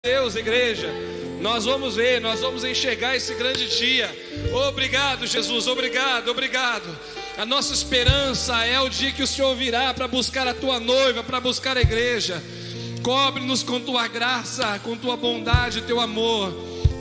Deus, igreja. Nós vamos ver, nós vamos enxergar esse grande dia. Obrigado, Jesus, obrigado, obrigado. A nossa esperança é o dia que o Senhor virá para buscar a tua noiva, para buscar a igreja. Cobre-nos com tua graça, com tua bondade, teu amor,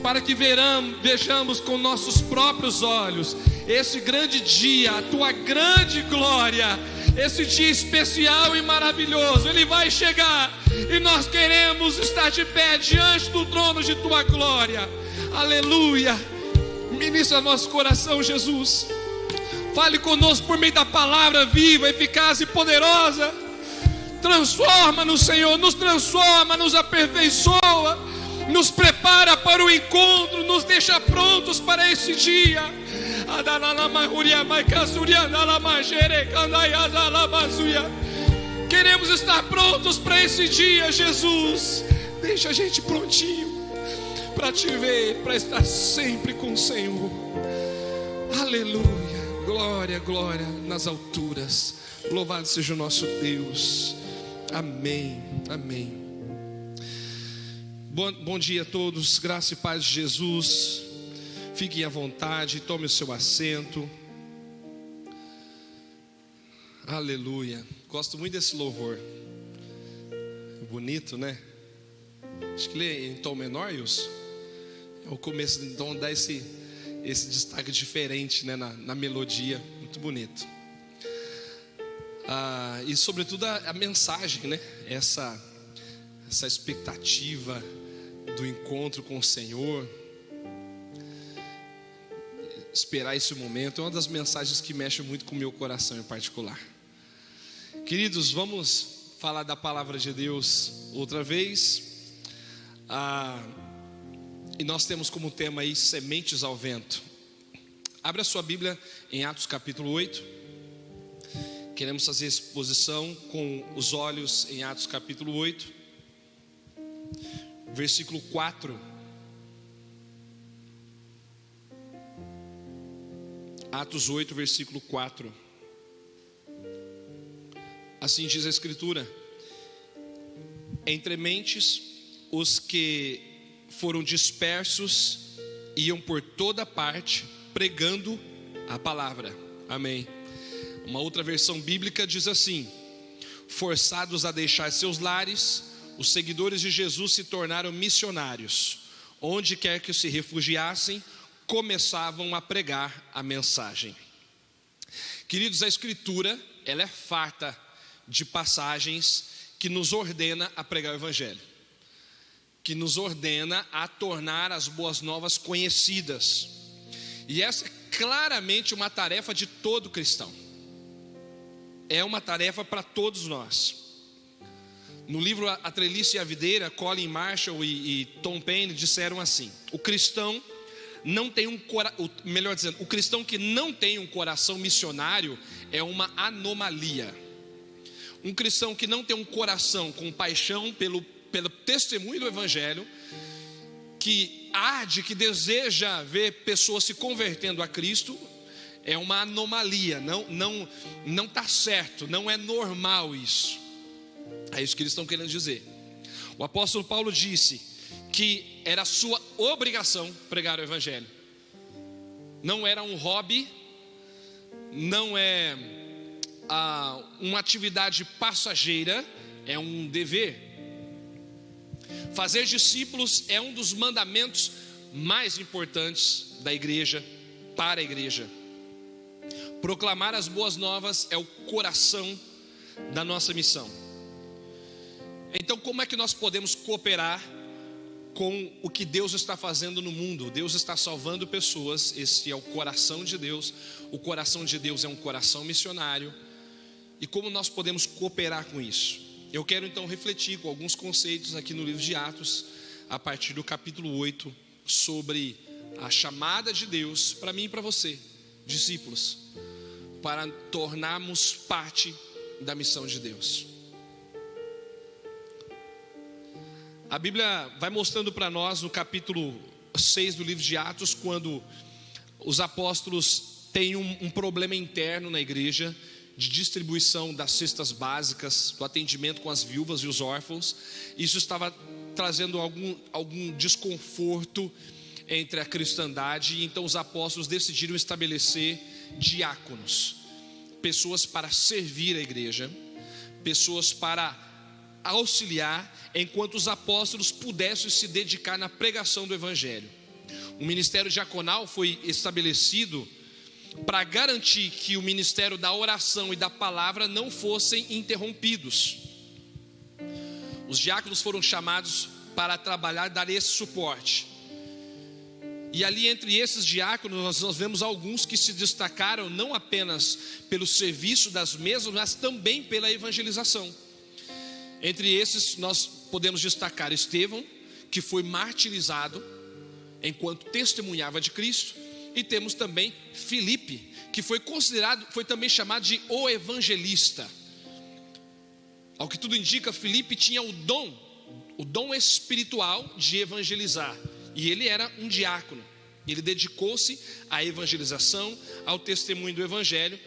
para que vejamos com nossos próprios olhos esse grande dia, a tua grande glória, esse dia especial e maravilhoso. Ele vai chegar e nós queremos estar de pé diante do trono de tua glória. Aleluia. Ministra nosso coração, Jesus. Fale conosco por meio da palavra viva, eficaz e poderosa. Transforma-nos, Senhor, nos transforma, nos aperfeiçoa, nos prepara para o encontro, nos deixa prontos para esse dia. Queremos estar prontos para esse dia, Jesus. Deixa a gente prontinho para te ver, para estar sempre com o Senhor. Aleluia. Glória, glória nas alturas. Louvado seja o nosso Deus. Amém, amém. Bom dia a todos, graça e paz de Jesus. Fiquem à vontade, tome o seu assento. Aleluia. Gosto muito desse louvor. Bonito, né? Acho que ele é em tom menor, Wilson. É o começo, então dá esse destaque diferente, né, na melodia. Muito bonito. E sobretudo a mensagem, né? Essa expectativa do encontro com o Senhor, esperar esse momento, é uma das mensagens que mexe muito com o meu coração em particular. Queridos, vamos falar da palavra de Deus outra vez. E nós temos como tema aí sementes ao vento. Abra sua Bíblia em Atos capítulo 8. Queremos fazer exposição com os olhos em Atos capítulo 8, versículo 4. Atos 8, versículo 4. Assim diz a Escritura: entre mentes os que foram dispersos iam por toda parte pregando a palavra. Amém. Uma outra versão bíblica diz assim: forçados a deixar seus lares, os seguidores de Jesus se tornaram missionários. Onde quer que se refugiassem, começavam a pregar a mensagem. Queridos, a Escritura, ela é farta de passagens que nos ordena a pregar o Evangelho, que nos ordena a tornar as boas novas conhecidas. E essa é claramente uma tarefa de todo cristão. É uma tarefa para todos nós. No livro A Treliça e a Videira, Colin Marshall e Tom Paine disseram assim: o cristão não tem o cristão que não tem um coração missionário é uma anomalia. Um cristão que não tem um coração com paixão pelo testemunho do Evangelho, que arde, que deseja ver pessoas se convertendo a Cristo, é uma anomalia. Não está certo, não é normal isso. É isso que eles estão querendo dizer. O apóstolo Paulo disse que era sua obrigação pregar o Evangelho. Não era um hobby, não é uma atividade passageira, é um dever. Fazer discípulos é um dos mandamentos mais importantes da igreja, para a igreja. Proclamar as boas novas é o coração da nossa missão. Então, como é que nós podemos cooperar com o que Deus está fazendo no mundo? Deus está salvando pessoas, esse é o coração de Deus. O coração de Deus é um coração missionário. E como nós podemos cooperar com isso? Eu quero então refletir com alguns conceitos aqui no livro de Atos, a partir do capítulo 8, sobre a chamada de Deus para mim e para você, discípulos, para tornarmos parte da missão de Deus. A Bíblia vai mostrando para nós no capítulo 6 do livro de Atos, quando os apóstolos têm um problema interno na igreja, de distribuição das cestas básicas, do atendimento com as viúvas e os órfãos. Isso estava trazendo algum desconforto entre a cristandade. E então os apóstolos decidiram estabelecer diáconos, pessoas para servir a igreja, pessoas para auxiliar, enquanto os apóstolos pudessem se dedicar na pregação do evangelho. O ministério diaconal foi estabelecido para garantir que o ministério da oração e da palavra não fossem interrompidos. Os diáconos foram chamados para trabalhar, dar esse suporte. E ali entre esses diáconos nós vemos alguns que se destacaram não apenas pelo serviço das mesas, mas também pela evangelização. Entre esses nós podemos destacar Estevão, que foi martirizado enquanto testemunhava de Cristo. E temos também Filipe, que foi também chamado de o evangelista. Ao que tudo indica, Filipe tinha o dom espiritual de evangelizar. E ele era um diácono. Ele dedicou-se à evangelização, ao testemunho do evangelho.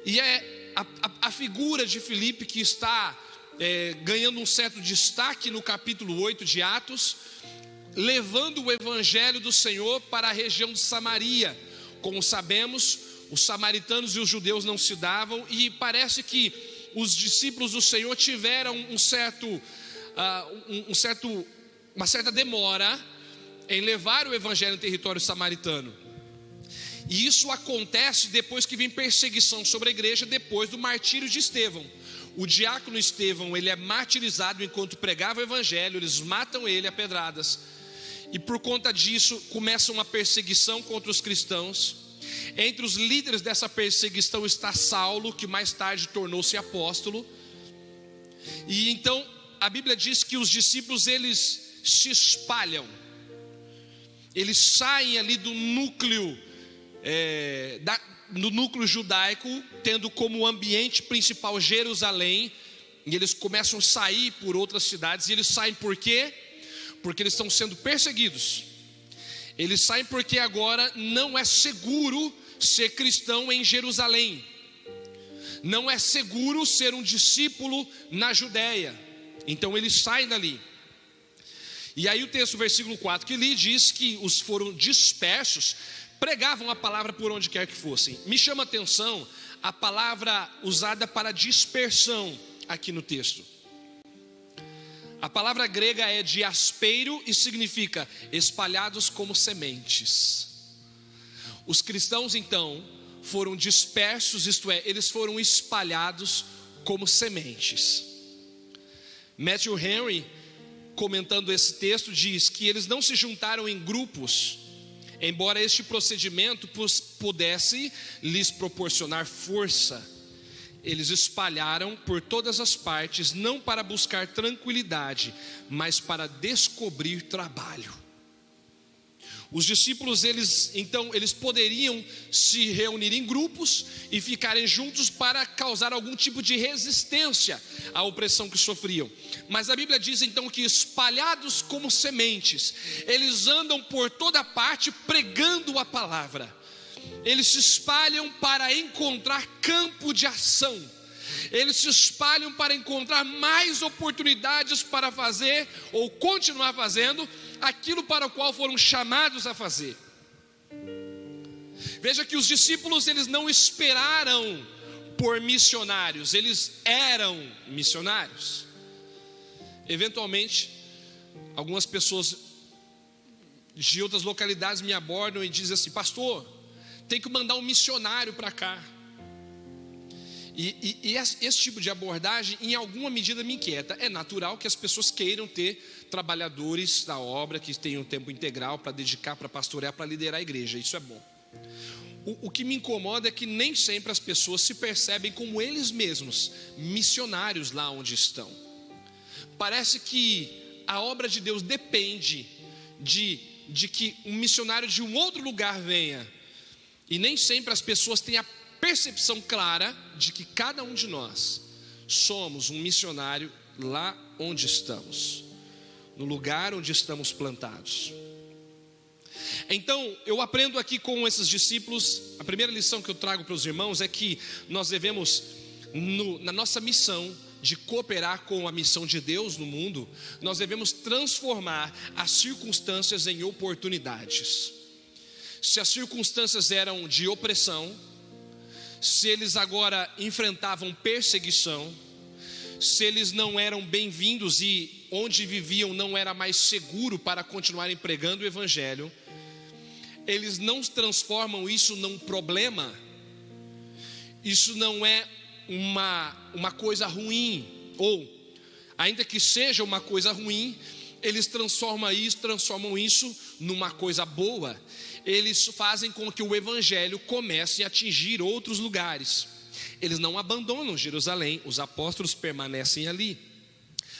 E é a figura de Filipe que está ganhando um certo destaque no capítulo 8 de Atos, levando o evangelho do Senhor para a região de Samaria. Como sabemos, os samaritanos e os judeus não se davam, e parece que os discípulos do Senhor tiveram uma certa demora em levar o evangelho no território samaritano. E isso acontece depois que vem perseguição sobre a igreja, depois do martírio de Estevão. O diácono Estevão, ele é martirizado enquanto pregava o evangelho, eles matam ele a pedradas. E por conta disso começa uma perseguição contra os cristãos. Entre os líderes dessa perseguição está Saulo, que mais tarde tornou-se apóstolo. E então a Bíblia diz que os discípulos, eles se espalham. Eles saem ali do núcleo no núcleo judaico, tendo como ambiente principal Jerusalém, e eles começam a sair por outras cidades. E eles saem por quê? Porque eles estão sendo perseguidos. Eles saem porque agora não é seguro ser cristão em Jerusalém. Não é seguro ser um discípulo na Judéia. Então eles saem dali. E aí o texto, versículo 4 que li, diz que os foram dispersos, pregavam a palavra por onde quer que fossem. Me chama a atenção a palavra usada para dispersão aqui no texto. A palavra grega é diaspeiro e significa espalhados como sementes. Os cristãos então foram dispersos, isto é, eles foram espalhados como sementes. Matthew Henry, comentando esse texto, diz que eles não se juntaram em grupos, embora este procedimento pudesse lhes proporcionar força. Eles espalharam por todas as partes, não para buscar tranquilidade, mas para descobrir trabalho. Os discípulos, eles poderiam se reunir em grupos e ficarem juntos para causar algum tipo de resistência à opressão que sofriam. Mas a Bíblia diz então que espalhados como sementes, eles andam por toda parte pregando a palavra. Eles se espalham para encontrar campo de ação. Eles se espalham para encontrar mais oportunidades para fazer ou continuar fazendo aquilo para o qual foram chamados a fazer. Veja que os discípulos, eles não esperaram por missionários, eles eram missionários. Eventualmente, algumas pessoas de outras localidades me abordam e dizem assim: pastor, tem que mandar um missionário para cá. E esse tipo de abordagem em alguma medida me inquieta. É natural que as pessoas queiram ter trabalhadores da obra que tenham tempo integral para dedicar, para pastorear, para liderar a igreja. Isso é bom. O que me incomoda é que nem sempre as pessoas se percebem como eles mesmos missionários lá onde estão. Parece que a obra de Deus depende de que um missionário de um outro lugar venha. E nem sempre as pessoas têm a percepção clara de que cada um de nós somos um missionário lá onde estamos, no lugar onde estamos plantados. Então eu aprendo aqui com esses discípulos. A primeira lição que eu trago para os irmãos é que nós devemos, na nossa missão, de cooperar com a missão de Deus no mundo, nós devemos transformar as circunstâncias em oportunidades. Se as circunstâncias eram de opressão, se eles agora enfrentavam perseguição, se eles não eram bem-vindos e onde viviam não era mais seguro para continuarem pregando o evangelho, eles não transformam isso num problema. Isso não é uma coisa ruim, ou ainda que seja uma coisa ruim, eles transformam isso numa coisa boa. Eles fazem com que o evangelho comece a atingir outros lugares. Eles não abandonam Jerusalém, os apóstolos permanecem ali,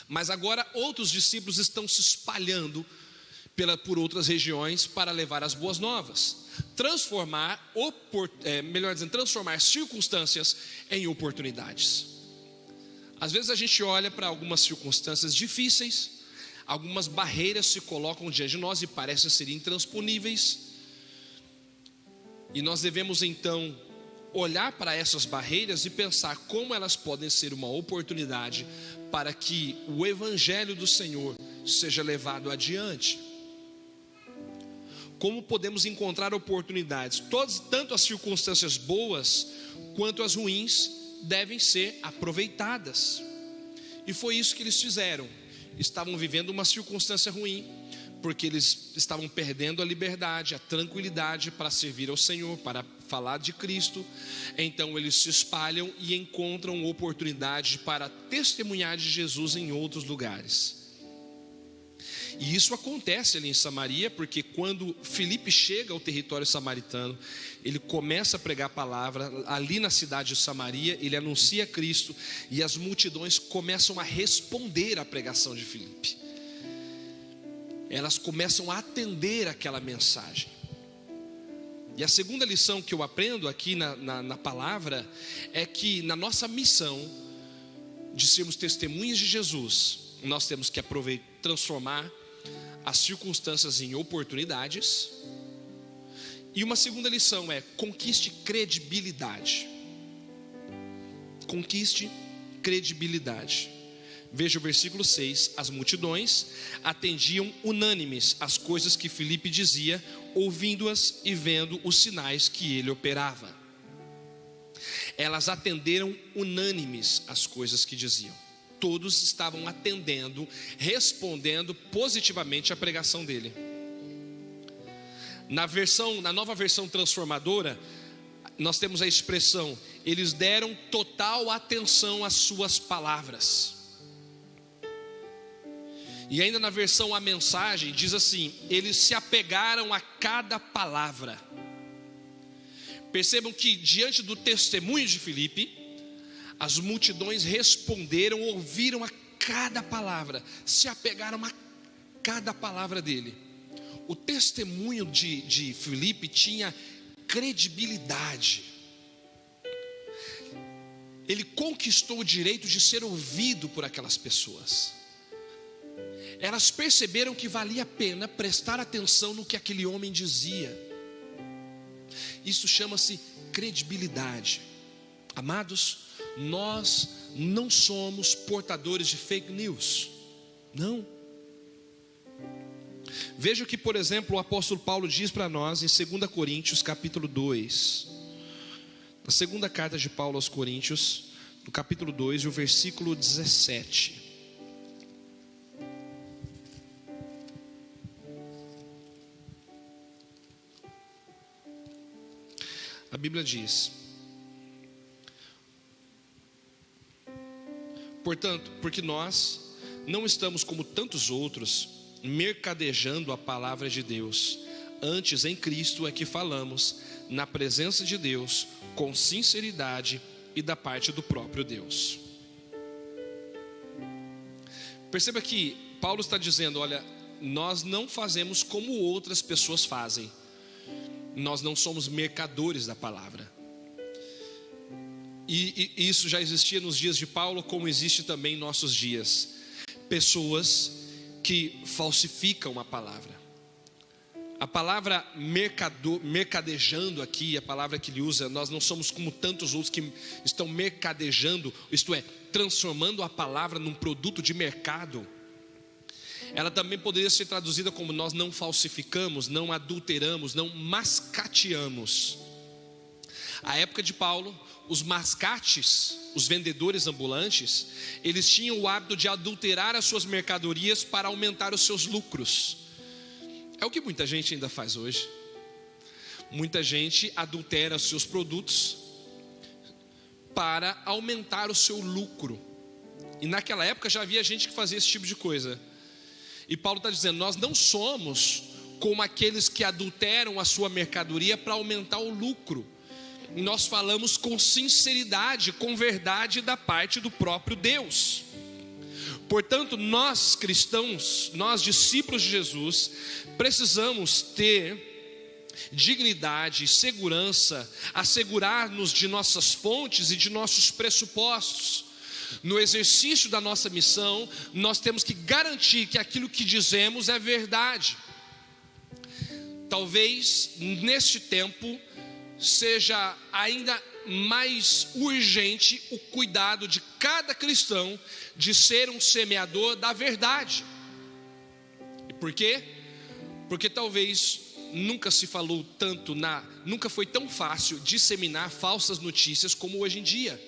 mas agora outros discípulos estão se espalhando por outras regiões para levar as boas novas. Transformar circunstâncias em oportunidades. Às vezes a gente olha para algumas circunstâncias difíceis, algumas barreiras se colocam diante de nós e parecem ser intransponíveis, e nós devemos então olhar para essas barreiras e pensar como elas podem ser uma oportunidade para que o evangelho do Senhor seja levado adiante. Como podemos encontrar oportunidades? Tanto as circunstâncias boas quanto as ruins devem ser aproveitadas. E foi isso que eles fizeram. Estavam vivendo uma circunstância ruim, porque eles estavam perdendo a liberdade, a tranquilidade para servir ao Senhor, para falar de Cristo. Então eles se espalham e encontram oportunidade para testemunhar de Jesus em outros lugares. E isso acontece ali em Samaria, porque quando Filipe chega ao território samaritano, ele começa a pregar a palavra ali na cidade de Samaria, ele anuncia Cristo, e as multidões começam a responder à pregação de Filipe. Elas começam a atender aquela mensagem. E a segunda lição que eu aprendo aqui na palavra é que na nossa missão de sermos testemunhas de Jesus, nós temos que transformar as circunstâncias em oportunidades. E uma segunda lição é: conquiste credibilidade. Conquiste credibilidade. Veja o versículo 6: as multidões atendiam unânimes às coisas que Filipe dizia, ouvindo-as e vendo os sinais que ele operava. Elas atenderam unânimes às coisas que diziam. Todos estavam atendendo, respondendo positivamente à pregação dele. Na nova versão transformadora, nós temos a expressão: eles deram total atenção às suas palavras. E ainda na versão A Mensagem diz assim: eles se apegaram a cada palavra. Percebam que diante do testemunho de Filipe, as multidões responderam, ouviram a cada palavra, se apegaram a cada palavra dele. O testemunho de Filipe tinha credibilidade. Ele conquistou o direito de ser ouvido por aquelas pessoas. Elas perceberam que valia a pena prestar atenção no que aquele homem dizia. Isso chama-se credibilidade. Amados, nós não somos portadores de fake news. Não. Veja o que, por exemplo, o apóstolo Paulo diz para nós em 2 Coríntios capítulo 2. Na segunda carta de Paulo aos Coríntios, no capítulo 2 e o versículo 17. A Bíblia diz: portanto, porque nós não estamos como tantos outros, mercadejando a palavra de Deus. Antes, em Cristo é que falamos, na presença de Deus, com sinceridade e da parte do próprio Deus. Perceba que Paulo está dizendo: olha, nós não fazemos como outras pessoas fazem. Nós não somos mercadores da palavra. E isso já existia nos dias de Paulo, como existe também em nossos dias. Pessoas que falsificam a palavra. A palavra mercadejando aqui, a palavra que ele usa, nós não somos como tantos outros que estão mercadejando, isto é, transformando a palavra num produto de mercado. Ela também poderia ser traduzida como: nós não falsificamos, não adulteramos, não mascateamos. À época de Paulo, os mascates, os vendedores ambulantes, eles tinham o hábito de adulterar as suas mercadorias para aumentar os seus lucros. É o que muita gente ainda faz hoje. Muita gente adultera os seus produtos para aumentar o seu lucro. E naquela época já havia gente que fazia esse tipo de coisa. E Paulo está dizendo: nós não somos como aqueles que adulteram a sua mercadoria para aumentar o lucro. Nós falamos com sinceridade, com verdade da parte do próprio Deus. Portanto, nós cristãos, nós discípulos de Jesus, precisamos ter dignidade, segurança, assegurar-nos de nossas fontes e de nossos pressupostos. No exercício da nossa missão, nós temos que garantir que aquilo que dizemos é verdade. Talvez neste tempo seja ainda mais urgente o cuidado de cada cristão de ser um semeador da verdade. E por quê? Porque talvez nunca se falou tanto, nunca foi tão fácil disseminar falsas notícias como hoje em dia.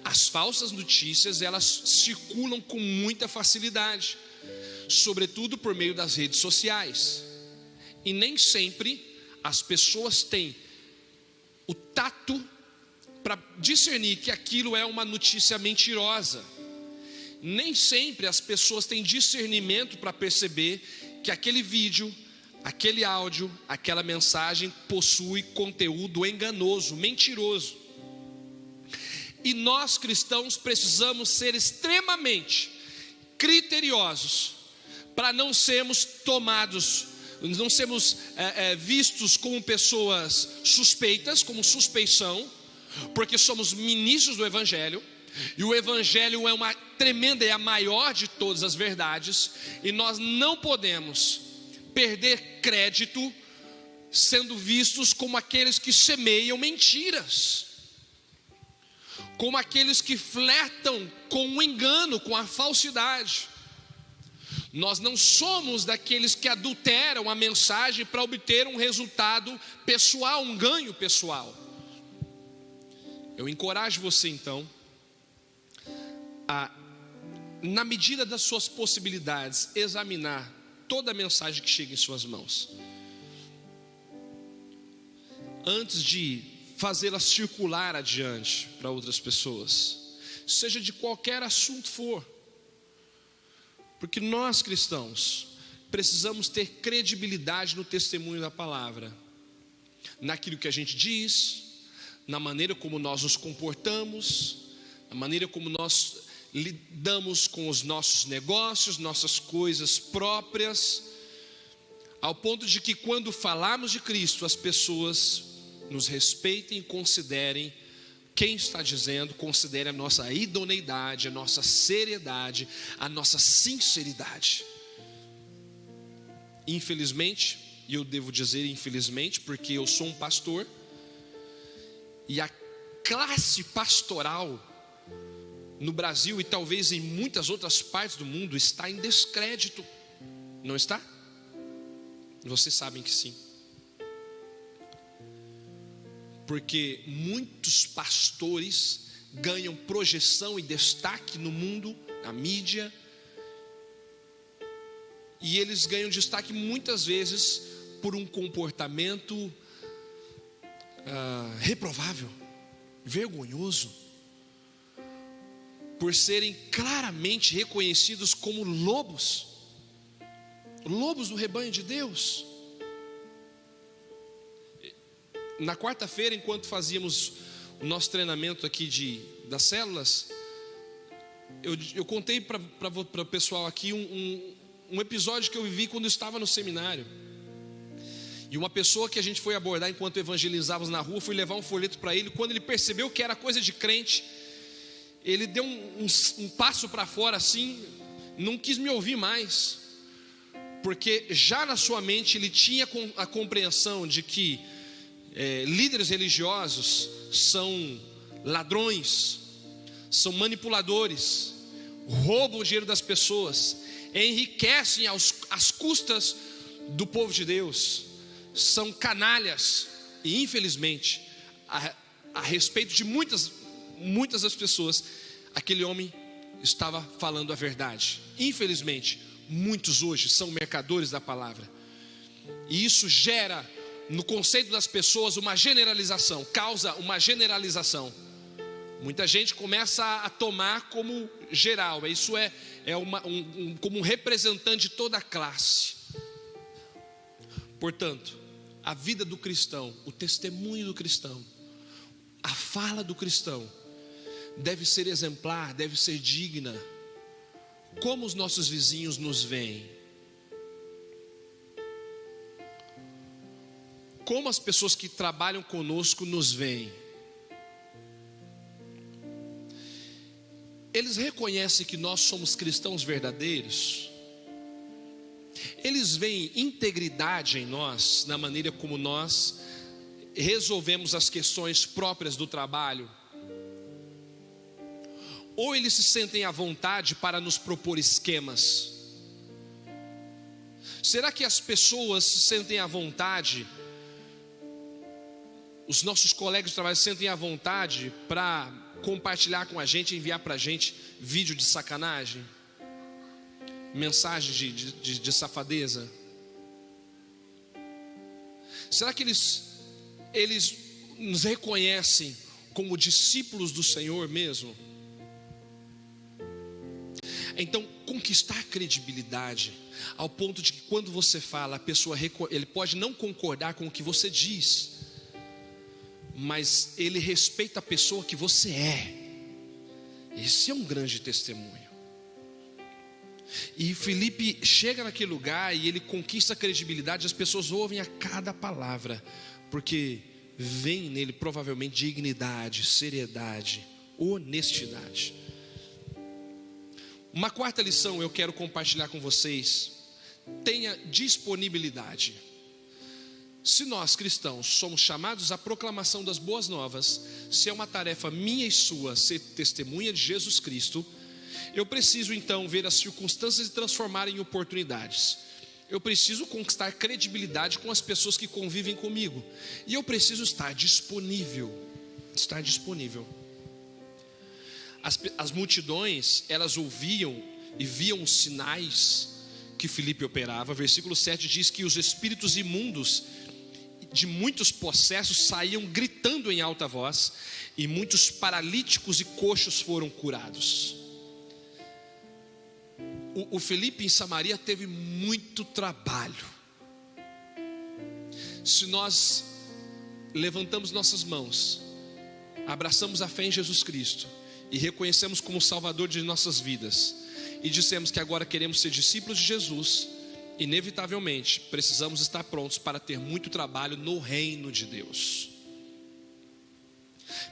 As falsas notícias, elas circulam com muita facilidade, sobretudo por meio das redes sociais. E nem sempre as pessoas têm o tato para discernir que aquilo é uma notícia mentirosa. Nem sempre as pessoas têm discernimento para perceber que aquele vídeo, aquele áudio, aquela mensagem possui conteúdo enganoso, mentiroso. E nós cristãos precisamos ser extremamente criteriosos para não sermos tomados, não sermos vistos como pessoas suspeitas, como suspeição, porque somos ministros do Evangelho, e o Evangelho é uma tremenda, é a maior de todas as verdades, e nós não podemos perder crédito sendo vistos como aqueles que semeiam mentiras, como aqueles que flertam com o engano, com a falsidade. Nós não somos daqueles que adulteram a mensagem para obter um resultado pessoal, um ganho pessoal. Eu encorajo você então a, na medida das suas possibilidades, examinar toda a mensagem que chega em suas mãos, antes de fazê-la circular adiante para outras pessoas, seja de qualquer assunto for. Porque nós cristãos precisamos ter credibilidade no testemunho da palavra, naquilo que a gente diz, na maneira como nós nos comportamos, na maneira como nós lidamos com os nossos negócios, nossas coisas próprias, ao ponto de que quando falarmos de Cristo, as pessoas nos respeitem e considerem quem está dizendo, considere a nossa idoneidade, a nossa seriedade, a nossa sinceridade. Infelizmente, e eu devo dizer infelizmente, porque eu sou um pastor, e a classe pastoral no Brasil e talvez em muitas outras partes do mundo está em descrédito, não está? Vocês sabem que sim. Porque muitos pastores ganham projeção e destaque no mundo, na mídia, e eles ganham destaque muitas vezes por um comportamento reprovável, vergonhoso, por serem claramente reconhecidos como lobos do rebanho de Deus. Na quarta-feira, enquanto fazíamos o nosso treinamento aqui das células, eu contei para o pessoal aqui um episódio que eu vivi quando eu estava no seminário. E uma pessoa que a gente foi abordar enquanto evangelizávamos na rua, fui levar um folheto para ele. Quando ele percebeu que era coisa de crente, ele deu um passo para fora assim, não quis me ouvir mais, porque já na sua mente ele tinha a compreensão de que líderes religiosos são ladrões, são manipuladores, roubam o dinheiro das pessoas, enriquecem às custas do povo de Deus, são canalhas. E infelizmente, a respeito de muitas das pessoas, aquele homem estava falando a verdade. Infelizmente, muitos hoje são mercadores da palavra, e isso gera no conceito das pessoas uma generalização, causa uma generalização. Muita gente começa a tomar como geral, isso como um representante de toda a classe. Portanto, a vida do cristão, o testemunho do cristão, a fala do cristão deve ser exemplar, deve ser digna. Como os nossos vizinhos nos veem? Como as pessoas que trabalham conosco nos veem? Eles reconhecem que nós somos cristãos verdadeiros? Eles veem integridade em nós, na maneira como nós resolvemos as questões próprias do trabalho? Ou eles se sentem à vontade para nos propor esquemas? Será que as pessoas se sentem à vontade, os nossos colegas de trabalho se sentem à vontade para compartilhar com a gente, enviar para a gente vídeo de sacanagem, mensagem de safadeza? Será que eles nos reconhecem como discípulos do Senhor mesmo? Então, conquistar credibilidade ao ponto de que quando você fala, ele pode não concordar com o que você diz, mas ele respeita a pessoa que você é. Esse é um grande testemunho. E Filipe chega naquele lugar e ele conquista a credibilidade. As pessoas ouvem a cada palavra, porque vem nele provavelmente dignidade, seriedade, honestidade. Uma quarta lição eu quero compartilhar com vocês: tenha disponibilidade. Se nós cristãos somos chamados à proclamação das boas novas, se é uma tarefa minha e sua ser testemunha de Jesus Cristo, eu preciso então ver as circunstâncias e transformar em oportunidades. Eu preciso conquistar credibilidade com as pessoas que convivem comigo, e eu preciso estar disponível. As multidões, elas ouviam e viam os sinais que Filipe operava. Versículo 7 diz que os espíritos imundos de muitos possessos saíam gritando em alta voz, e muitos paralíticos e coxos foram curados. O Filipe em Samaria teve muito trabalho. Se nós levantamos nossas mãos, abraçamos a fé em Jesus Cristo e reconhecemos como Salvador de nossas vidas, e dissemos que agora queremos ser discípulos de Jesus, inevitavelmente precisamos estar prontos para ter muito trabalho no reino de Deus.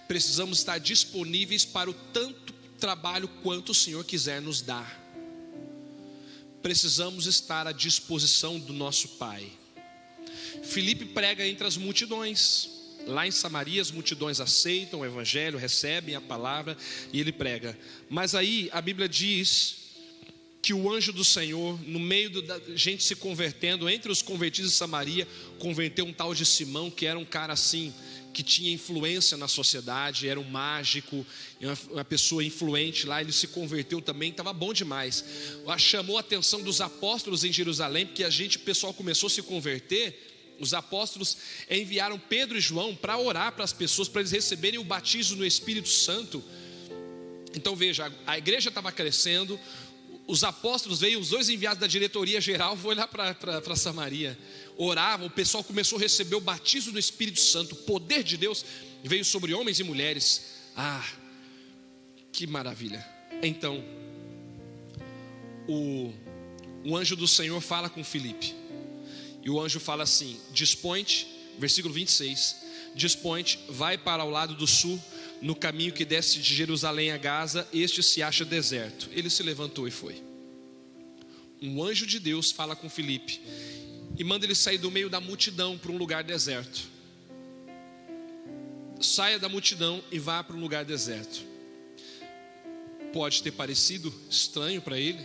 Precisamos estar disponíveis para o tanto trabalho quanto o Senhor quiser nos dar. Precisamos estar à disposição do nosso Pai. Filipe prega entre as multidões. Lá em Samaria as multidões aceitam o evangelho, recebem a palavra e ele prega. Mas aí a Bíblia diz que o anjo do Senhor, no meio da gente se convertendo, entre os convertidos de Samaria, converteu um tal de Simão, que era um cara assim, que tinha influência na sociedade, era um mágico, uma pessoa influente lá. Ele se converteu também, estava bom demais. Chamou a atenção dos apóstolos em Jerusalém, porque o pessoal começou a se converter. Os apóstolos enviaram Pedro e João para orar para as pessoas, para eles receberem o batismo no Espírito Santo. Então veja, a igreja estava crescendo, os apóstolos veio, os dois enviados da diretoria geral foi lá para Samaria, oravam, o pessoal começou a receber o batismo no Espírito Santo, o poder de Deus veio sobre homens e mulheres. Que maravilha. Então o anjo do Senhor fala com Filipe, e o anjo fala assim: dispõe-te, versículo 26, dispõe-te, vai para o lado do sul, no caminho que desce de Jerusalém a Gaza, este se acha deserto. Ele se levantou e foi. um anjo de Deus fala com Filipe e manda ele sair do meio da multidão para um lugar deserto. Saia da multidão e vá para um lugar deserto. Pode ter parecido estranho para ele,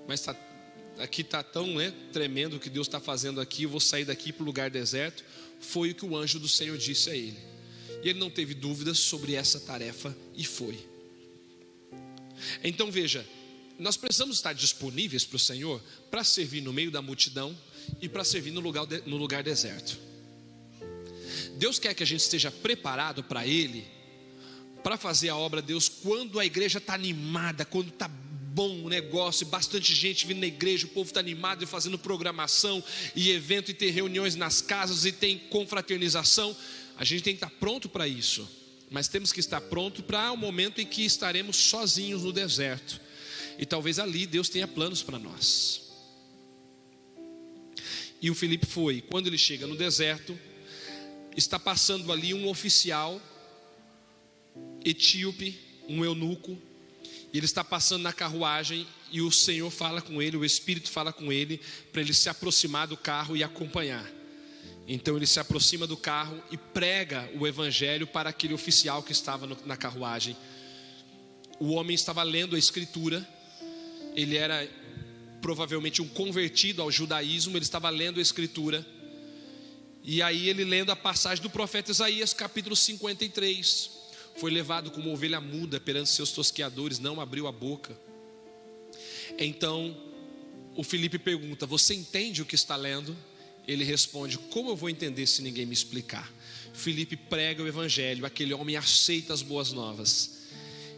mas aqui está tão tremendo o que Deus está fazendo aqui. Eu vou sair daqui para o lugar deserto. Foi o que o anjo do Senhor disse a ele, e ele não teve dúvidas sobre essa tarefa e foi. Então veja, nós precisamos estar disponíveis para o Senhor, para servir no meio da multidão e para servir no lugar deserto. Deus quer que a gente esteja preparado para Ele, para fazer a obra de Deus quando a igreja está animada, quando está bom o negócio, bastante gente vindo na igreja, o povo está animado e fazendo programação e evento, e tem reuniões nas casas e tem confraternização. A gente tem que estar pronto para isso, mas temos que estar pronto para o momento em que estaremos sozinhos no deserto, e talvez ali Deus tenha planos para nós. E o Filipe foi. Quando ele chega no deserto, está passando ali um oficial etíope, um eunuco. Ele está passando na carruagem e o Senhor fala com ele, o Espírito fala com ele, para ele se aproximar do carro e acompanhar. Então ele se aproxima do carro e prega o evangelho para aquele oficial que estava na carruagem. O homem estava lendo a escritura, ele era provavelmente um convertido ao judaísmo, ele estava lendo a escritura. E aí ele, lendo a passagem do profeta Isaías, capítulo 53, foi levado como ovelha muda perante seus tosqueadores, não abriu a boca. Então o Filipe pergunta: você entende o que está lendo? Ele responde: como eu vou entender se ninguém me explicar? Filipe prega o evangelho, aquele homem aceita as boas novas.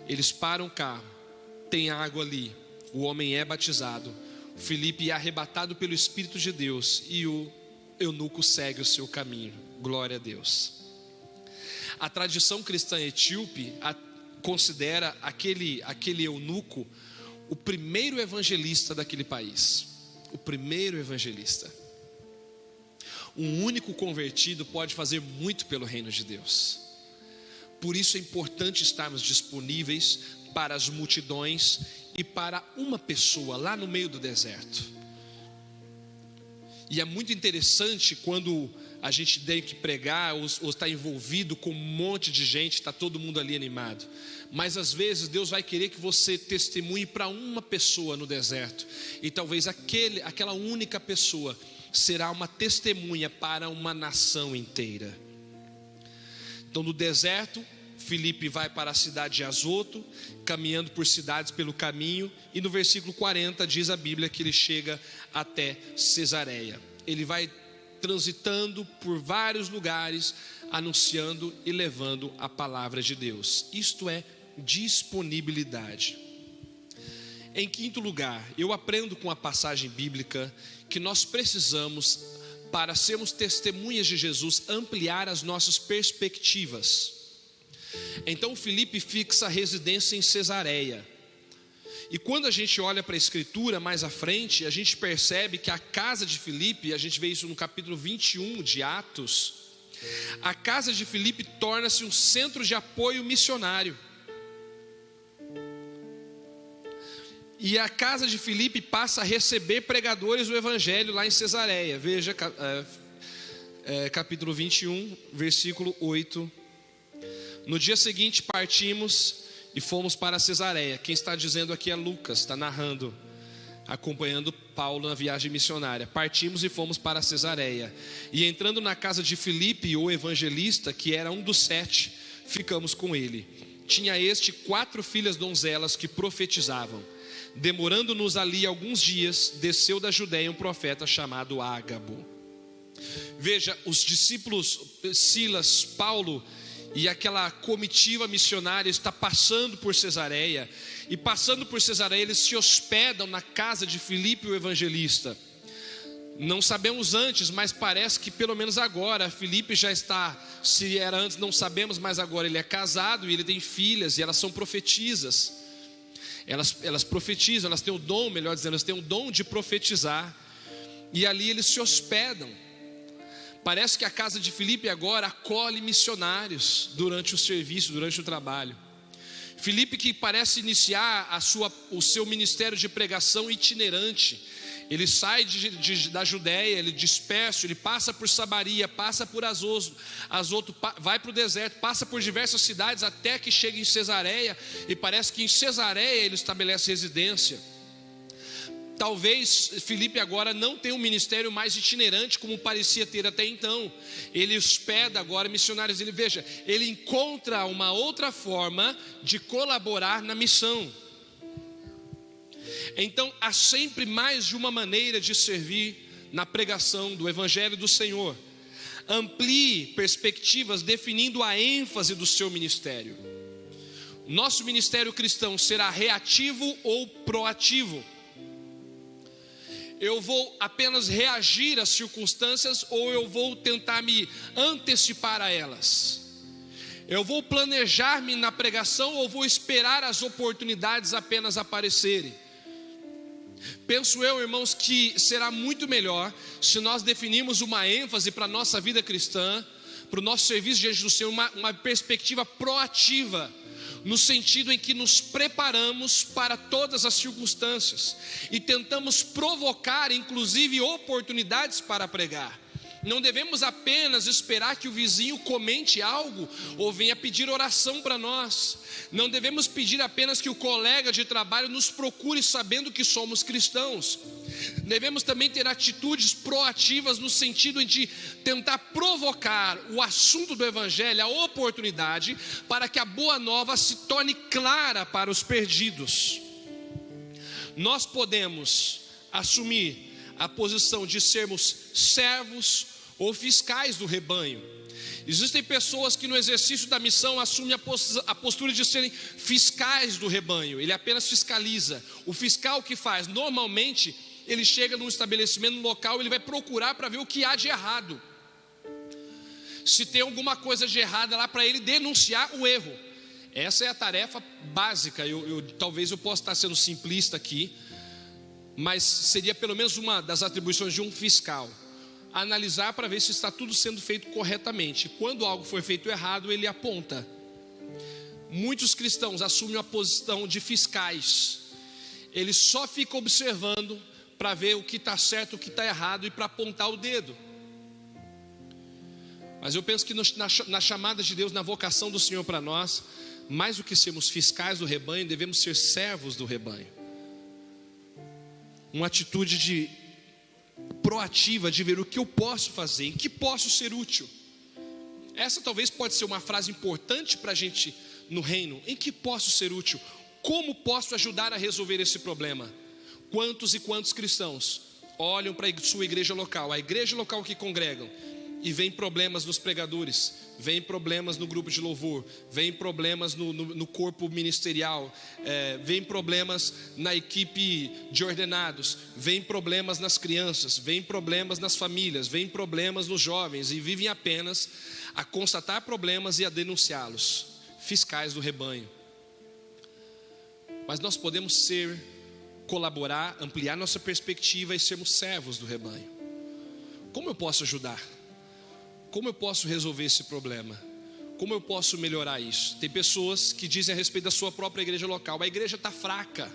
Eles param o carro, tem água ali, o homem é batizado, Filipe é arrebatado pelo Espírito de Deus e o eunuco segue o seu caminho. Glória a Deus. A tradição cristã etíope considera aquele eunuco o primeiro evangelista daquele país. O primeiro evangelista. Um único convertido pode fazer muito pelo reino de Deus. Por isso é importante estarmos disponíveis para as multidões e para uma pessoa lá no meio do deserto. E é muito interessante quando a gente tem que pregar ou está envolvido com um monte de gente, está todo mundo ali animado. Mas às vezes Deus vai querer que você testemunhe para uma pessoa no deserto. E talvez aquela única pessoa será uma testemunha para uma nação inteira. Então no deserto, Filipe vai para a cidade de Azoto, caminhando por cidades pelo caminho, e no versículo 40 diz a Bíblia que ele chega até Cesareia. Ele vai transitando por vários lugares, anunciando e levando a palavra de Deus. Isto é disponibilidade. Em quinto lugar, eu aprendo com a passagem bíblica que nós precisamos, para sermos testemunhas de Jesus, ampliar as nossas perspectivas. Então Filipe fixa a residência em Cesareia. E quando a gente olha para a escritura mais à frente, a gente percebe que a casa de Filipe, a gente vê isso no capítulo 21 de Atos, a casa de Filipe torna-se um centro de apoio missionário. E a casa de Filipe passa a receber pregadores do evangelho lá em Cesareia. Veja capítulo 21, versículo 8. No dia seguinte partimos e fomos para Cesareia. Quem está dizendo aqui é Lucas, está narrando, acompanhando Paulo na viagem missionária. Partimos e fomos para Cesareia. E entrando na casa de Filipe, o evangelista, que era um dos 7, ficamos com ele. Tinha este 4 filhas donzelas que profetizavam. Demorando-nos ali alguns dias, desceu da Judeia um profeta chamado Ágabo. Veja, os discípulos Silas, Paulo e aquela comitiva missionária está passando por Cesareia. E passando por Cesareia, eles se hospedam na casa de Filipe, o evangelista. Não sabemos antes, mas parece que pelo menos agora Filipe já está, se era antes não sabemos, mas agora ele é casado e ele tem filhas e elas são profetisas. Elas profetizam, elas têm o dom, melhor dizendo, elas têm o dom de profetizar. E ali eles se hospedam. Parece que a casa de Filipe agora acolhe missionários durante o serviço, durante o trabalho. Filipe, que parece iniciar o seu ministério de pregação itinerante. Ele sai da Judéia, ele disperso, ele passa por Samaria, passa por Azoto, vai para o deserto, passa por diversas cidades até que chega em Cesareia, e parece que em Cesareia ele estabelece residência. Talvez Filipe agora não tenha um ministério mais itinerante como parecia ter até então. Ele hospeda agora missionários. Ele encontra uma outra forma de colaborar na missão. Então há sempre mais de uma maneira de servir na pregação do Evangelho do Senhor. Amplie perspectivas definindo a ênfase do seu ministério. Nosso ministério cristão será reativo ou proativo? Eu vou apenas reagir às circunstâncias ou eu vou tentar me antecipar a elas? Eu vou planejar-me na pregação ou vou esperar as oportunidades apenas aparecerem? Penso eu, irmãos, que será muito melhor se nós definirmos uma ênfase para a nossa vida cristã, para o nosso serviço diante do Senhor, uma perspectiva proativa, no sentido em que nos preparamos para todas as circunstâncias e tentamos provocar, inclusive, oportunidades para pregar. Não devemos apenas esperar que o vizinho comente algo ou venha pedir oração para nós. Não devemos pedir apenas que o colega de trabalho nos procure sabendo que somos cristãos. Devemos também ter atitudes proativas no sentido de tentar provocar o assunto do Evangelho, a oportunidade, para que a boa nova se torne clara para os perdidos. Nós podemos assumir a posição de sermos servos ou fiscais do rebanho. Existem pessoas que no exercício da missão assumem a postura de serem fiscais do rebanho. Ele apenas fiscaliza. O fiscal que faz? Normalmente ele chega num estabelecimento, num local, ele vai procurar para ver o que há de errado. Se tem alguma coisa de errada lá, para ele denunciar o erro. Essa é a tarefa básica. Talvez eu possa estar sendo simplista aqui, mas seria pelo menos uma das atribuições de um fiscal: analisar para ver se está tudo sendo feito corretamente. Quando algo foi feito errado, ele aponta. Muitos cristãos assumem a posição de fiscais. Eles só ficam observando para ver o que está certo, o que está errado e para apontar o dedo. Mas eu penso que na chamada de Deus, na vocação do Senhor para nós, mais do que sermos fiscais do rebanho, devemos ser servos do rebanho. Uma atitude proativa de ver o que eu posso fazer, em que posso ser útil. Essa talvez pode ser uma frase importante para a gente no reino. Em que posso ser útil? Como posso ajudar a resolver esse problema? Quantos e quantos cristãos olham para a sua igreja local, a igreja local que congregam, e vem problemas nos pregadores, vem problemas no grupo de louvor, vem problemas no corpo ministerial, vem problemas na equipe de ordenados, vem problemas nas crianças, vem problemas nas famílias, vem problemas nos jovens, e vivem apenas a constatar problemas e a denunciá-los. Fiscais do rebanho. Mas nós podemos colaborar, ampliar nossa perspectiva e sermos servos do rebanho. Como eu posso ajudar? Como eu posso resolver esse problema? Como eu posso melhorar isso? Tem pessoas que dizem a respeito da sua própria igreja local: a igreja está fraca,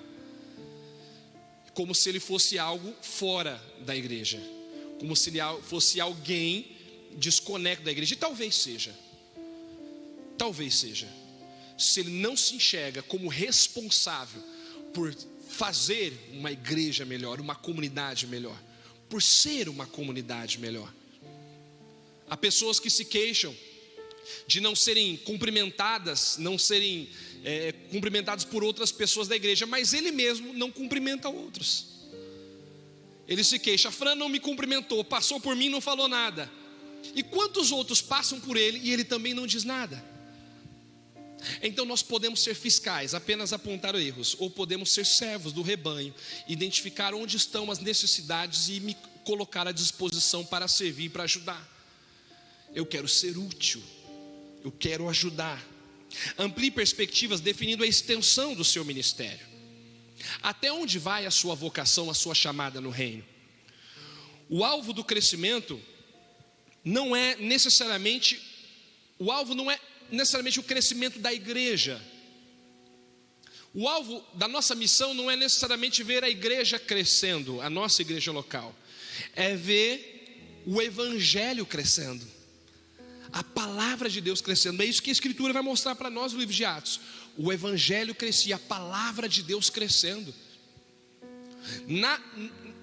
como se ele fosse algo fora da igreja, como se ele fosse alguém desconecto da igreja. E talvez seja, se ele não se enxerga como responsável por fazer uma igreja melhor, uma comunidade melhor, por ser uma comunidade melhor. Há pessoas que se queixam de não serem cumprimentadas, cumprimentados por outras pessoas da igreja, mas ele mesmo não cumprimenta outros. Ele se queixa: Fran não me cumprimentou, passou por mim e não falou nada. E quantos outros passam por ele e ele também não diz nada? Então nós podemos ser fiscais, apenas apontar erros, ou podemos ser servos do rebanho, identificar onde estão as necessidades e me colocar à disposição para servir, para ajudar. Eu quero ser útil, eu quero ajudar. Amplie perspectivas definindo a extensão do seu ministério. Até onde vai a sua vocação, a sua chamada no reino? O alvo do crescimento não é necessariamente o crescimento da igreja. O alvo da nossa missão não é necessariamente ver a igreja crescendo, a nossa igreja local, é ver o evangelho crescendo, a palavra de Deus crescendo. É isso que a Escritura vai mostrar para nós no livro de Atos. O evangelho crescia, a palavra de Deus crescendo.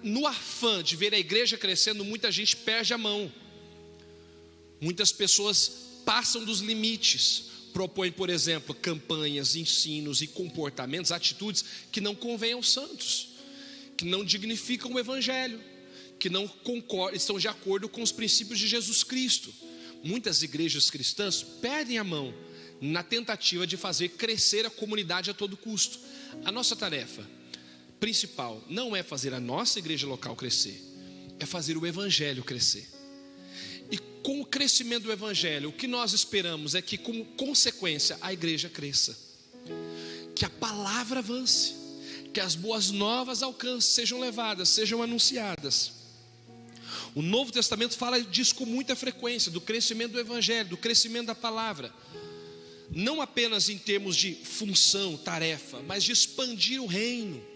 No afã de ver a igreja crescendo, muita gente perde a mão. Muitas pessoas passam dos limites, propõem, por exemplo, campanhas, ensinos e comportamentos, atitudes que não convêm aos santos, que não dignificam o evangelho, que não concordam, estão de acordo com os princípios de Jesus Cristo. Muitas igrejas cristãs perdem a mão na tentativa de fazer crescer a comunidade a todo custo. A nossa tarefa principal não é fazer a nossa igreja local crescer, é fazer o evangelho crescer. E com o crescimento do evangelho, o que nós esperamos é que, como consequência, a igreja cresça, que a palavra avance, que as boas novas alcancem, sejam levadas, sejam anunciadas. O Novo Testamento fala disso com muita frequência, do crescimento do evangelho, do crescimento da palavra, não apenas em termos de função, tarefa, mas de expandir o reino.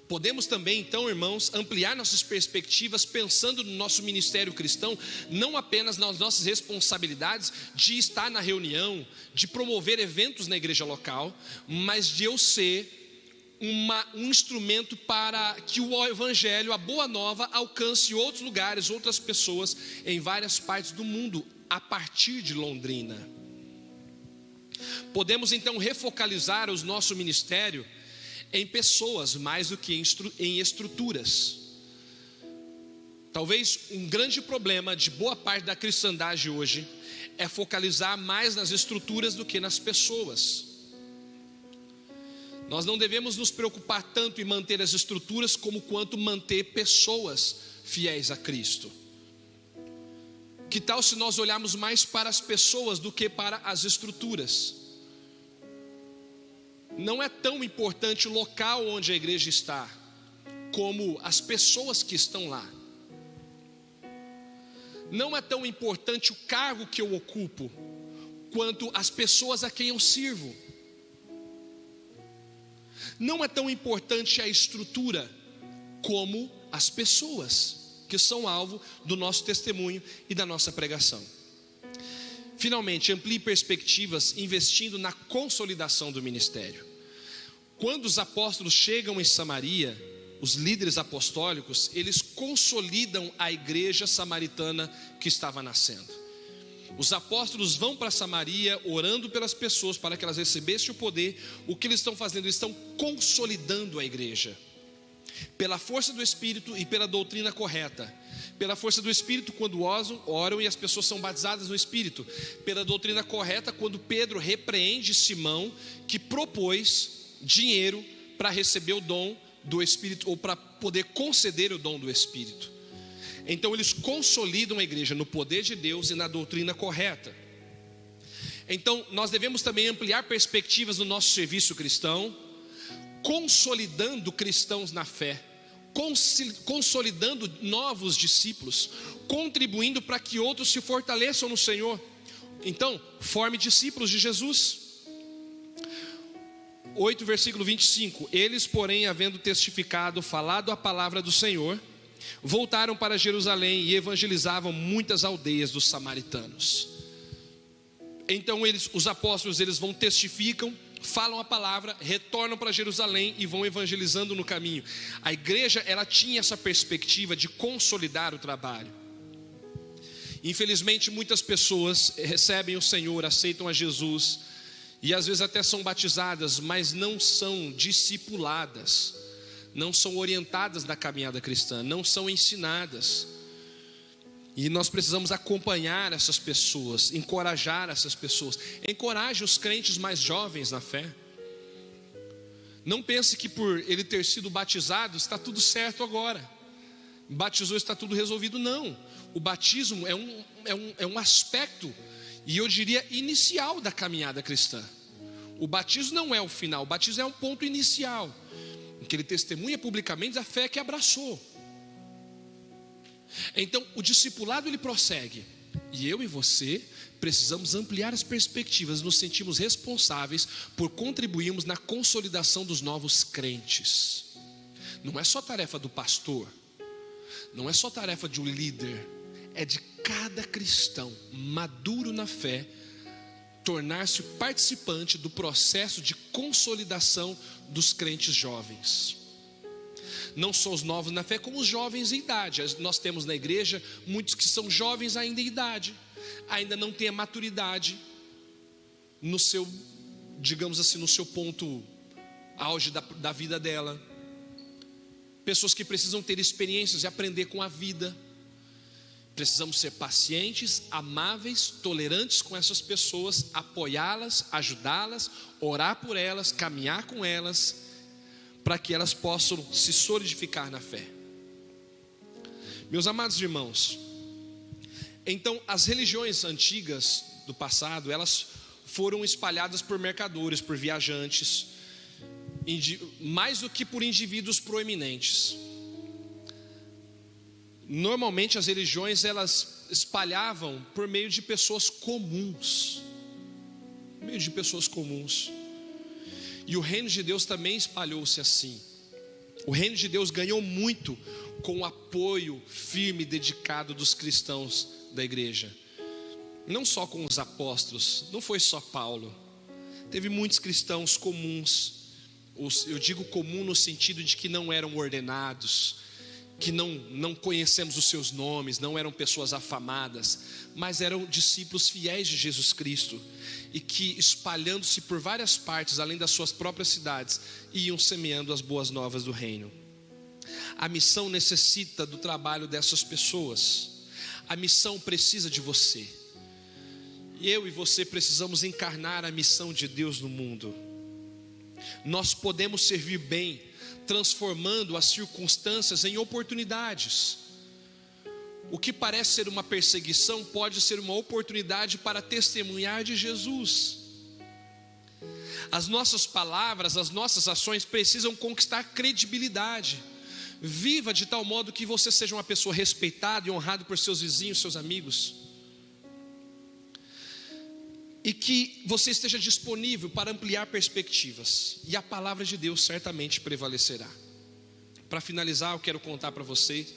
Podemos também, então, irmãos, ampliar nossas perspectivas pensando no nosso ministério cristão, não apenas nas nossas responsabilidades de estar na reunião, de promover eventos na igreja local, mas de eu ser um instrumento para que o evangelho, a boa nova, alcance outros lugares, outras pessoas em várias partes do mundo, a partir de Londrina. Podemos então refocalizar o nosso ministério em pessoas mais do que em estruturas. Talvez um grande problema de boa parte da cristandade hoje é focalizar mais nas estruturas do que nas pessoas. Nós não devemos nos preocupar tanto em manter as estruturas como quanto manter pessoas fiéis a Cristo. Que tal se nós olharmos mais para as pessoas do que para as estruturas? Não é tão importante o local onde a igreja está, como as pessoas que estão lá. Não é tão importante o cargo que eu ocupo, quanto as pessoas a quem eu sirvo. Não é tão importante a estrutura, como as pessoas que são alvo do nosso testemunho e da nossa pregação. Finalmente, amplie perspectivas investindo na consolidação do ministério. Quando os apóstolos chegam em Samaria, os líderes apostólicos, eles consolidam a igreja samaritana que estava nascendo. Os apóstolos vão para Samaria orando pelas pessoas para que elas recebessem o poder. O que eles estão fazendo? Eles estão consolidando a igreja pela força do Espírito e pela doutrina correta. Pela força do Espírito, quando oram e as pessoas são batizadas no Espírito. Pela doutrina correta, quando Pedro repreende Simão, que propôs dinheiro para receber o dom do Espírito, ou para poder conceder o dom do Espírito. Então eles consolidam a igreja no poder de Deus e na doutrina correta. Então nós devemos também ampliar perspectivas no nosso serviço cristão, consolidando cristãos na fé, consolidando novos discípulos, contribuindo para que outros se fortaleçam no Senhor. Então, forme discípulos de Jesus. 8, versículo 25. Eles, porém, havendo testificado, falado a palavra do Senhor, voltaram para Jerusalém e evangelizavam muitas aldeias dos samaritanos. Então os apóstolos, eles testificam, falam a palavra, retornam para Jerusalém e vão evangelizando no caminho. A igreja, ela tinha essa perspectiva de consolidar o trabalho. Infelizmente, muitas pessoas recebem o Senhor, aceitam a Jesus, e às vezes até são batizadas, mas não são discipuladas, não são orientadas na caminhada cristã, não são ensinadas. E nós precisamos acompanhar essas pessoas, encorajar essas pessoas. Encoraje os crentes mais jovens na fé. Não pense que por ele ter sido batizado está tudo certo agora. Batizou, está tudo resolvido. Não. O batismo é um aspecto, e eu diria inicial, da caminhada cristã. O batismo não é o final, o batismo é um ponto inicial, em que ele testemunha publicamente a fé que abraçou. Então o discipulado, ele prossegue. E eu e você precisamos ampliar as perspectivas, nos sentimos responsáveis por contribuirmos na consolidação dos novos crentes. Não é só tarefa do pastor, não é só tarefa de um líder, é de cada cristão maduro na fé tornar-se participante do processo de consolidação dos crentes jovens. Não só os novos na fé, como os jovens em idade. Nós temos na igreja muitos que são jovens ainda em idade, ainda não têm a maturidade no seu, digamos assim, no seu ponto auge da vida dela. Pessoas que precisam ter experiências e aprender com a vida. Precisamos ser pacientes, amáveis, tolerantes com essas pessoas, apoiá-las, ajudá-las, orar por elas, caminhar com elas, para que elas possam se solidificar na fé. Meus amados irmãos, então as religiões antigas do passado, elas foram espalhadas por mercadores, por viajantes, mais do que por indivíduos proeminentes. Normalmente as religiões, elas espalhavam por meio de pessoas comuns. Por meio de pessoas comuns. E o reino de Deus também espalhou-se assim. O reino de Deus ganhou muito com o apoio firme e dedicado dos cristãos da igreja. Não só com os apóstolos, não foi só Paulo. Teve muitos cristãos comuns. Eu digo comum no sentido de que não eram ordenados, que não conhecemos os seus nomes, não eram pessoas afamadas, mas eram discípulos fiéis de Jesus Cristo, e que espalhando-se por várias partes, além das suas próprias cidades, iam semeando as boas novas do reino. A missão necessita do trabalho dessas pessoas, a missão precisa de você, e eu e você precisamos encarnar a missão de Deus no mundo. Nós podemos servir bem, transformando as circunstâncias em oportunidades. O que parece ser uma perseguição pode ser uma oportunidade para testemunhar de Jesus. As nossas palavras, as nossas ações precisam conquistar credibilidade. Viva de tal modo que você seja uma pessoa respeitada e honrada por seus vizinhos, seus amigos. E que você esteja disponível para ampliar perspectivas. E a palavra de Deus certamente prevalecerá. Para finalizar, eu quero contar para vocês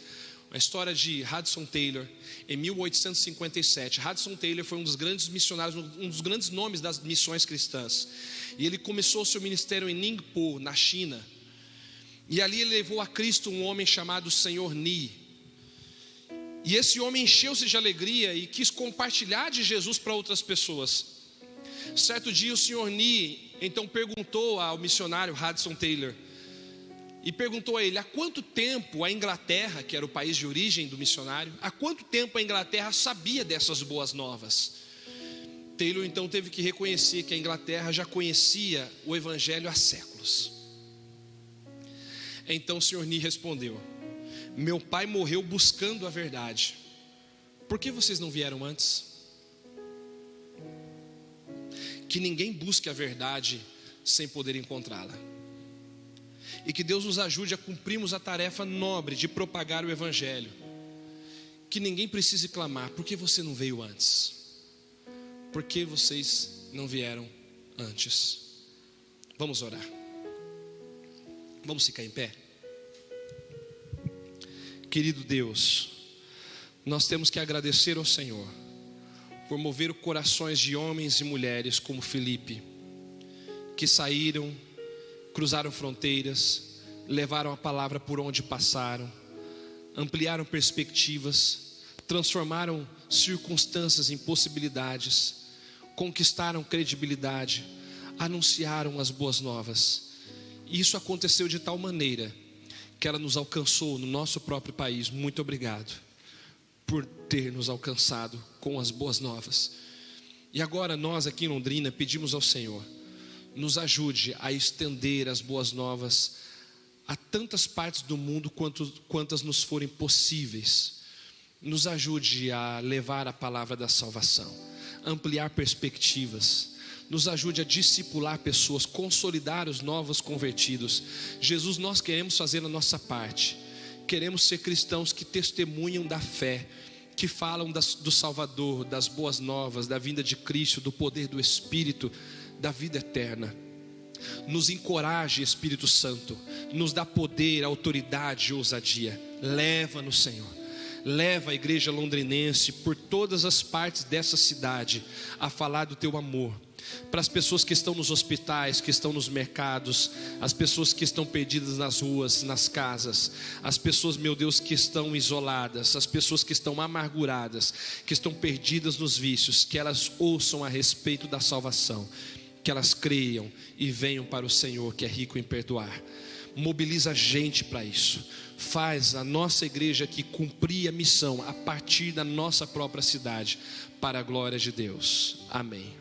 a história de Hudson Taylor. Em 1857, Hudson Taylor foi um dos grandes missionários, um dos grandes nomes das missões cristãs. E ele começou seu ministério em Ningpo, na China. E ali ele levou a Cristo um homem chamado Senhor Ni. E esse homem encheu-se de alegria e quis compartilhar de Jesus para outras pessoas. Certo dia o Senhor Ni então perguntou ao missionário Hudson Taylor, e perguntou a ele: há quanto tempo a Inglaterra, que era o país de origem do missionário, há quanto tempo a Inglaterra sabia dessas boas novas? Taylor então teve que reconhecer que a Inglaterra já conhecia o evangelho há séculos. Então o Senhor Ni respondeu: meu pai morreu buscando a verdade, por que vocês não vieram antes? Que ninguém busque a verdade sem poder encontrá-la. E que Deus nos ajude a cumprirmos a tarefa nobre de propagar o evangelho. Que ninguém precise clamar: por que você não veio antes? Por que vocês não vieram antes? Vamos orar. Vamos ficar em pé. Querido Deus, nós temos que agradecer ao Senhor por mover corações de homens e mulheres como Filipe, que saíram, cruzaram fronteiras, levaram a palavra por onde passaram, ampliaram perspectivas, transformaram circunstâncias em possibilidades, conquistaram credibilidade, anunciaram as boas novas. E isso aconteceu de tal maneira que ela nos alcançou no nosso próprio país. Muito obrigado por ter nos alcançado com as boas novas. E agora nós aqui em Londrina pedimos ao Senhor, nos ajude a estender as boas novas a tantas partes do mundo quantas nos forem possíveis. Nos ajude a levar a palavra da salvação, ampliar perspectivas. Nos ajude a discipular pessoas, consolidar os novos convertidos. Jesus, nós queremos fazer a nossa parte. Queremos ser cristãos que testemunham da fé, que falam do Salvador, das boas novas, da vinda de Cristo, do poder do Espírito, da vida eterna. Nos encoraje, Espírito Santo, nos dá poder, autoridade e ousadia. Leva-nos, Senhor, leva a igreja londrinense por todas as partes dessa cidade a falar do teu amor, para as pessoas que estão nos hospitais, que estão nos mercados, as pessoas que estão perdidas nas ruas, nas casas, as pessoas, meu Deus, que estão isoladas, as pessoas que estão amarguradas, que estão perdidas nos vícios, que elas ouçam a respeito da salvação, que elas creiam e venham para o Senhor, que é rico em perdoar. Mobiliza a gente para isso. Faz a nossa igreja aqui cumprir a missão a partir da nossa própria cidade, para a glória de Deus. Amém.